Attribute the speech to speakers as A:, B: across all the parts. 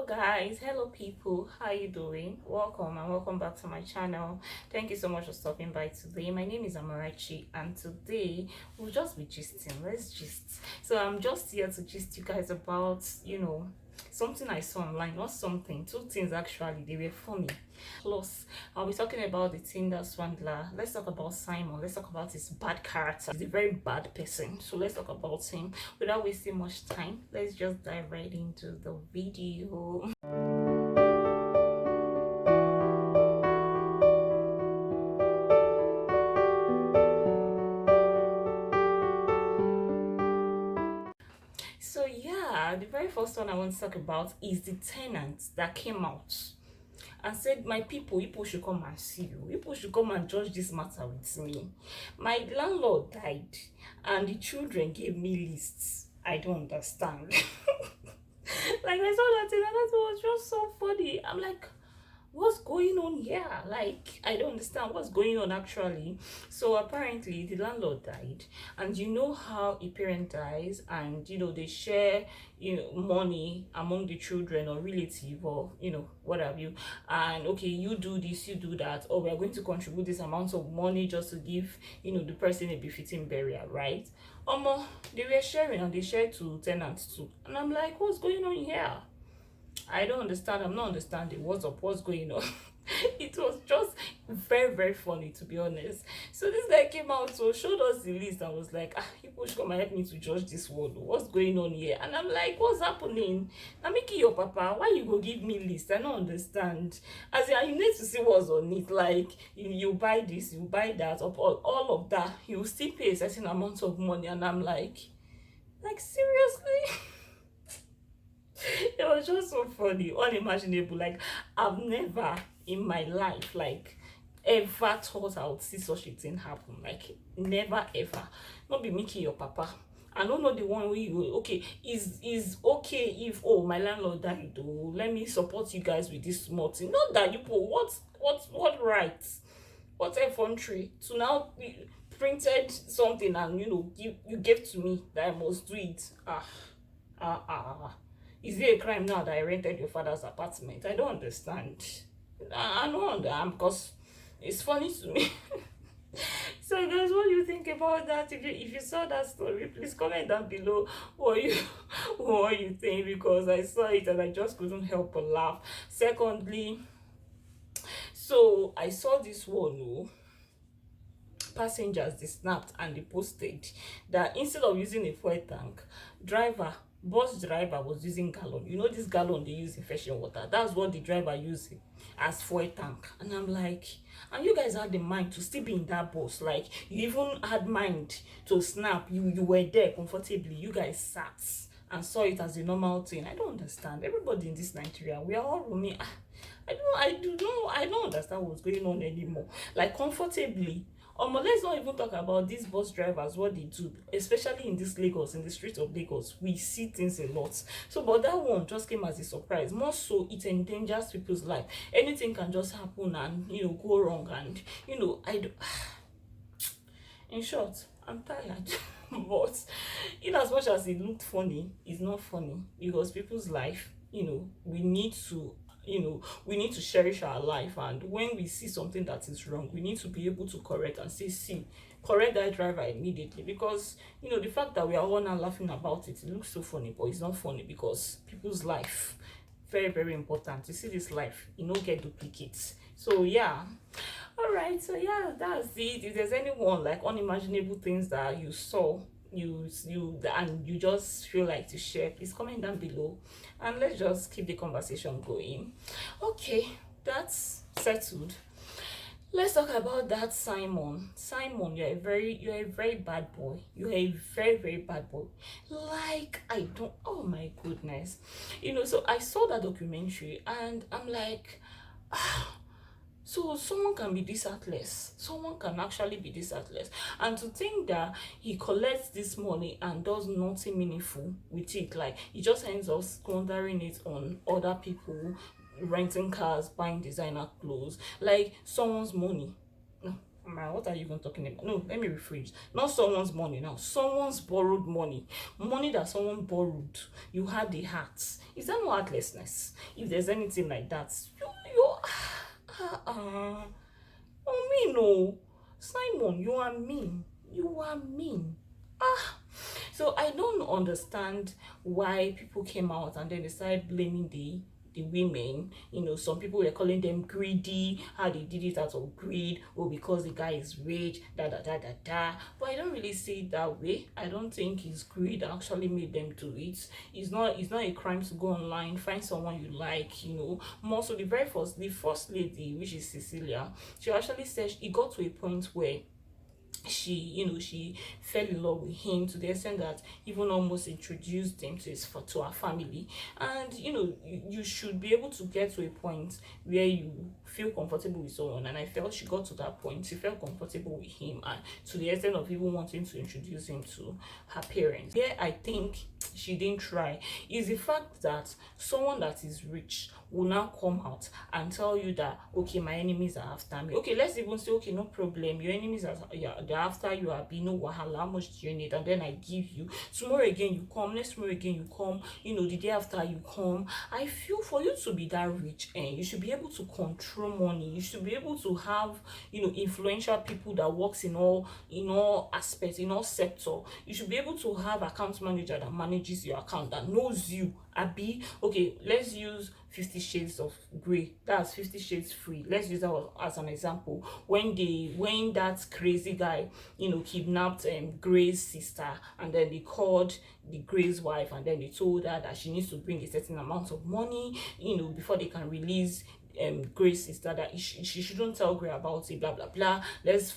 A: Guys, hello people, how you doing? Welcome and welcome back to my channel. Thank you so much for stopping by today. My name is Amarachi and today we'll just be gisting. Let's gist. So I'm just here to gist you guys about something I saw online. Not something, two things actually. They were funny. Plus I'll be talking about the Tinder Swindler. Let's talk about Simon. Let's talk about his bad character. He's a very bad person, so let's talk about him without wasting much time. Let's just dive right into the video. So yeah, the very first one I want to talk about is the tenant that came out and said, my people should come and see you. People should come and judge this matter with me. My landlord died and the children gave me lists. I don't understand. Like I saw that thing and that was just so funny. I'm like, what's going on here? Like, I don't understand what's going on actually. So apparently the landlord died, and you know how a parent dies and they share money among the children or relative or what have you, and okay, you do this, you do that, or we're going to contribute this amount of money just to give the person a befitting burial, right? They were sharing and they shared to tenants too, and I'm like, what's going on here? I don't understand. I'm not understanding what's up, what's going on. It was just very, very funny, to be honest. So this guy came out, so showed us the list and was like, people should come and help me to judge this world. What's going on here? And I'm like, what's happening? I'm making your papa. Why you go give me list? I don't understand. As in, you need to see what's on it. Like, you buy this, you buy that, of all of that. You still pay a certain amount of money. And I'm like seriously? It was just so funny, unimaginable. Like, I've never in my life ever thought I would see such a thing happen. Like, never ever. Not be making your papa. I don't know the one where you okay is okay if, oh, my landlord died, oh, let me support you guys with this small thing. Not that you put what rights, what effrontery to now printed something and you gave to me that I must do it. Is it a crime now that I rented your father's apartment? I don't understand. I don't understand because it's funny to me. So guys, what do you think about that? If you saw that story, please comment down below what you think, because I saw it and I just couldn't help but laugh. Secondly, so I saw this one, passengers, they snapped and they posted that instead of using a fuel tank, bus driver was using gallon. This gallon they use in fetching water, that's what the driver used as fuel tank. And I'm like, and you guys had the mind to still be in that bus. Like, you even had mind to snap. You were there comfortably. You guys sat and saw it as a normal thing. I don't understand. Everybody in this Nigeria, we are all rooming. I don't understand what's going on anymore. Like, comfortably. Let's not even talk about these bus drivers, what they do, especially in this Lagos, in the streets of Lagos. We see things a lot. So, but that one just came as a surprise. More so, it endangers people's life. Anything can just happen and, go wrong. And, I do. In short, I'm tired. But, as much as it looked funny, it's not funny, because people's life, we need to cherish our life. And when we see something that is wrong, we need to be able to correct and say, see, correct that driver immediately. Because the fact that we are all now laughing about it, it looks so funny, but it's not funny, because people's life, very, very important. You see, this life, get duplicates. So yeah, all right, so yeah, that's it. If there's anyone like unimaginable things that you saw, and you just feel like to share, please comment down below and let's just keep the conversation going. Okay, that's settled. Let's talk about that Simon. You're a very bad boy. You're a very, very bad boy. Like, I don't, oh my goodness. So I saw that documentary and I'm like, so someone can be this heartless. Someone can actually be this heartless. And to think that he collects this money and does nothing meaningful with it. Like, he just ends up squandering it on other people, renting cars, buying designer clothes. Like, someone's money. No, Man, what are you even talking about? No, let me rephrase. Not someone's money now. Someone's borrowed money. Money that someone borrowed. You had the heart. Is that not heartlessness? If there's anything like that, uh, oh, me no. Simon, you are mean. You are mean. Ah, so I don't understand why people came out and then they started blaming the women. You know, some people were calling them greedy, how they did it out of greed, or because the guy is rich, da da da da da. But I don't really see it that way. I don't think it's greed that actually made them do it. It's not a crime to go online, find someone you like, you know. More so the first lady, which is Cecilia, she actually said it got to a point where she fell in love with him to the extent that even almost introduced him to her family. And you should be able to get to a point where you feel comfortable with someone, and I felt she got to that point. She felt comfortable with him, and to the extent of even wanting to introduce him to her parents. Yeah, I think she didn't try is the fact that someone that is rich will now come out and tell you that, okay, my enemies are after me. Okay, let's even say, okay, no problem, your enemies are, yeah, they're after you, Abi, no wahala, how much do you need? And then I give you. Tomorrow again you come, next tomorrow again you come, the day after you come. I feel for you to be that rich, and you should be able to control money. You should be able to have influential people that works in all aspects, in all sector. You should be able to have account manager that manages your account, that knows you. Abi, okay, let's use 50 Shades of Grey. That's 50 Shades Free. Let's use that as an example. When that crazy guy, kidnapped Grey's sister, and then they called the Grey's wife, and then they told her that she needs to bring a certain amount of money, before they can release Grey's sister, that she shouldn't tell Grey about it, blah blah blah. Let's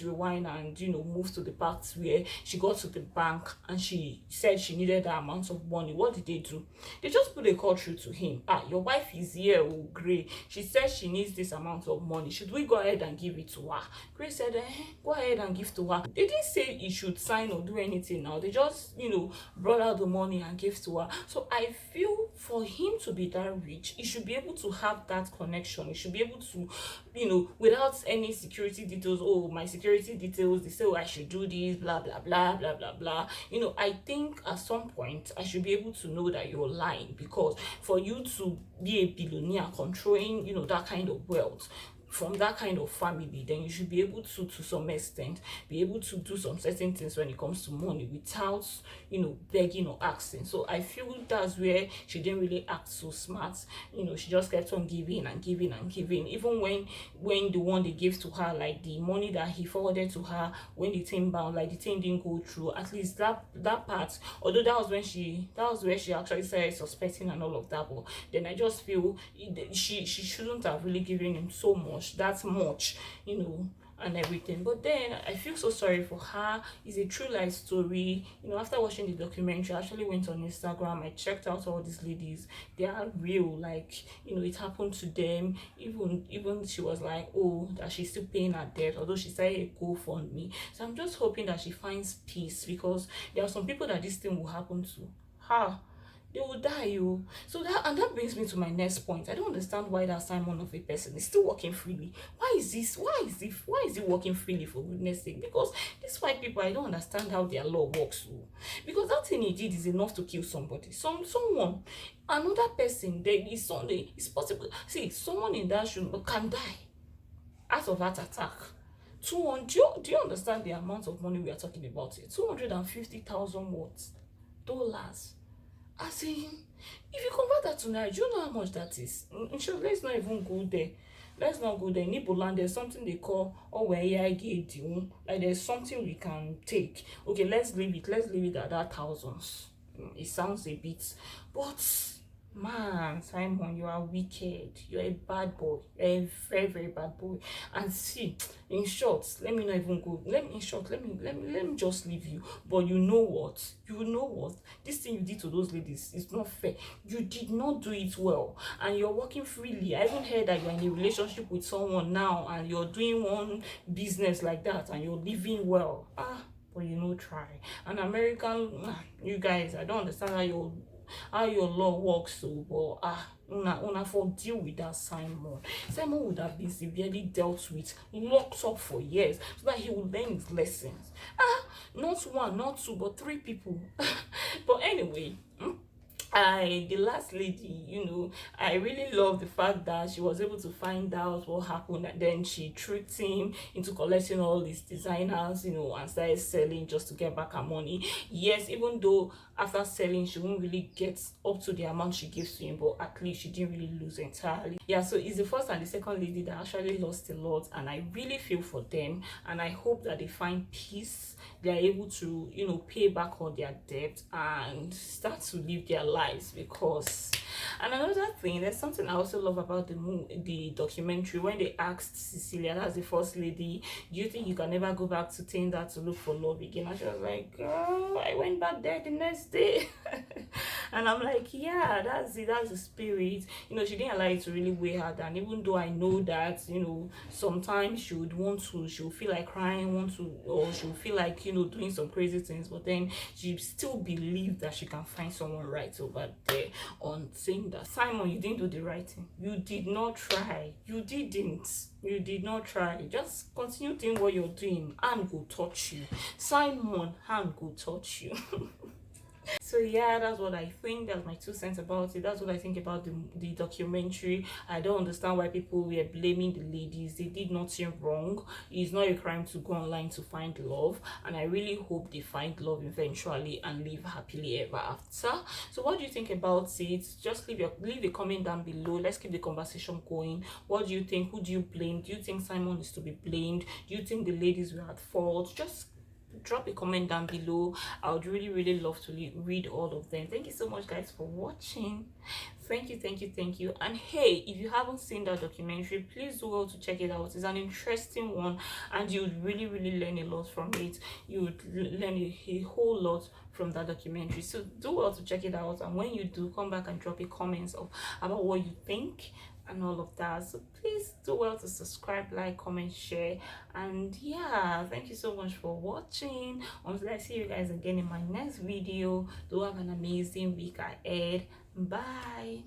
A: rewind and move to the part where she got to the bank and she said she needed that amount of money. What did they do? They just put a call through to him. Your wife is here, oh Grey, she says she needs this amount of money, should we go ahead and give it to her? Grey said, go ahead and give to her. They didn't say he should sign or do anything. Now they just brought out the money and gave to her. So I feel for him to be that rich, he should be able to have that connection. You should be able to without any security details. Oh, my security details, they say, oh, I should do this, blah blah blah blah blah blah. I think at some point I should be able to know that you're lying, because for you to be a billionaire controlling that kind of wealth from that kind of family, then you should be able to some extent be able to do some certain things when it comes to money without begging or asking. So I feel that's where she didn't really act so smart. She just kept on giving and giving and giving, even when the one they gave to her, like the money that he forwarded to her when the thing bound, like the thing didn't go through, at least that part, although that was where she actually started suspecting and all of that. But then I just feel she shouldn't have really given him that much, and everything. But then I feel so sorry for her. It's a true life story. After watching the documentary, I actually went on Instagram, I checked out all these ladies. They are real, like it happened to them. Even she was like, oh, that she's still paying her debt, although she started a GoFundMe. So I'm just hoping that she finds peace, because there are some people that this thing will happen to. They will die. So that brings me to my next point. I don't understand why that Simon of a person is still working freely. Why is he working freely, for goodness sake? Because these white people, I don't understand how their law works. Because that thing he did is enough to kill somebody. Someone, another person, there is Sunday. It's possible. See, someone in that room can die out of that attack. 200. Do you understand the amount of money we are talking about here? 250,000 what? Dollars. As in, if you convert that to Naira, do you know how much that is? In short, let's not even go there. Let's not go there. In Igbo land, there's something they call like there's something we can take. Okay, let's leave it at that thousands. It sounds a bit, but man, Simon, you are wicked. You're a bad boy. You're a very, very bad boy. And see, in short, let me not even go. Let me just leave you. But you know what? This thing you did to those ladies is not fair. You did not do it well. And you're working freely. I even heard that you're in a relationship with someone now, and you're doing one business like that, and you're living well. But try. An American, you guys, I don't understand how how your law works, so but una for deal with that Simon. Simon would have been severely dealt with, locked up for years, so that he would learn his lessons. Not one, not two, but three people. But anyway, the last lady, I really love the fact that she was able to find out what happened, and then she tricked him into collecting all these designers, and started selling just to get back her money. Yes, even though after selling she won't really get up to the amount she gives to him, but at least she didn't really lose entirely. Yeah, so it's the first and the second lady that actually lost a lot, and I really feel for them, and I hope that they find peace, they're able to pay back all their debt and start to live their lives. Because, and another thing, there's something I also love about the documentary, when they asked Cecilia, that's the first lady, do you think you can never go back to Tinder to look for love again? And she was like, girl, I went back there the next day. And I'm like, yeah, that's it, that's the spirit. She didn't allow it to really weigh her down, even though I know that sometimes she'll feel like crying, or she'll feel like doing some crazy things, but then she still believes that she can find someone right over there on Tinder. Simon, you didn't do the right thing. You did not try. You did not try. Just continue doing what you're doing. Hand go touch you. Simon, hand go touch you. So yeah, that's what I think. That's my 2 cents about it. That's what I think about the documentary. I don't understand why people were blaming the ladies. They did nothing wrong. It's not a crime to go online to find love, and I really hope they find love eventually and live happily ever after. So what do you think about it? Just leave a comment down below. Let's keep the conversation going. What do you think? Who do you blame? Do you think Simon is to be blamed? Do you think the ladies were at fault? Just drop a comment down below. I would really love to read all of them. Thank you so much, guys, for watching. Thank you. And hey, if you haven't seen that documentary, please do well to check it out. It's an interesting one, and you would really learn a lot from it. You would learn a whole lot from that documentary. So do well to check it out, and when you do, come back and drop a comment about what you think and all of that. So please do well to subscribe, like, comment, share, and yeah, thank you so much for watching. Until I see you guys again in my next video, do have an amazing week ahead. Bye.